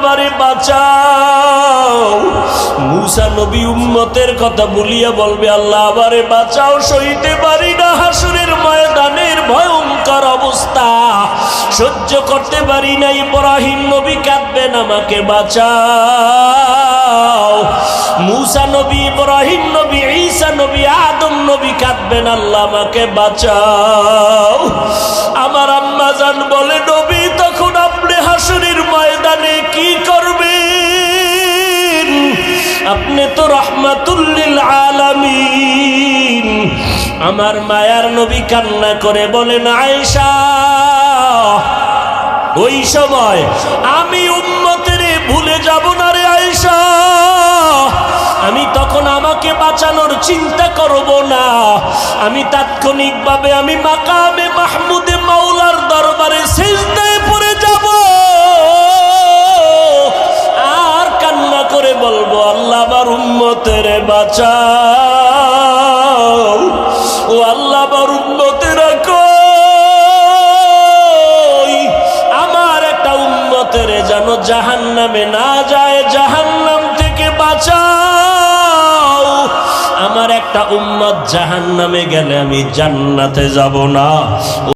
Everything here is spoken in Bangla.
আমারে বাঁচাও। মূসা নবী উম্মতের কথা বলিয়া বলবে, আল্লাহ আমারে বাঁচাও, সইতে পারি না হাসরের ময়দানের ভয়ঙ্কর অবস্থা, সহ্য করতে পারি না। ইব্রাহিম নবী কাঁদবেন, আমাকে বাঁচাও। মূসা নবী, ইব্রাহিম নবী, ঈসা নবী, আদম নবী কাঁদবেন, আল্লাহ আমাকে বাঁচাও। আমার আম্মা জান বলে, নবী তখন আপনি হাসরের ময়দানে কি করবেন? আপনি তো রাহমাতুল লিল আলামিন। আমার মায়ার নবী কান্না করে বলেন, আয়েশা ওই সময় আমি উম্মতের ভুলে যাব না রে আয়েশা। আমি তখন আমাকে বাঁচানোর চিন্তা করব না, আমি তাৎক্ষণিকভাবে আমি মাকামে মাহমুদে মাওলার দরবারে সিজদায় পড়ে যাব আর কান্না করে বলবো, আল্লাহ আমার উম্মতের বাঁচাও, ও আল্লাহ আমার উম্মতের কই, আমার একটা উম্মতের যেন জাহান্নামে না যায়, জাহান্নাম থেকে বাঁচাও। আমার একটা উম্মত জাহান্নামে গেলে আমি জান্নাতে যাব না।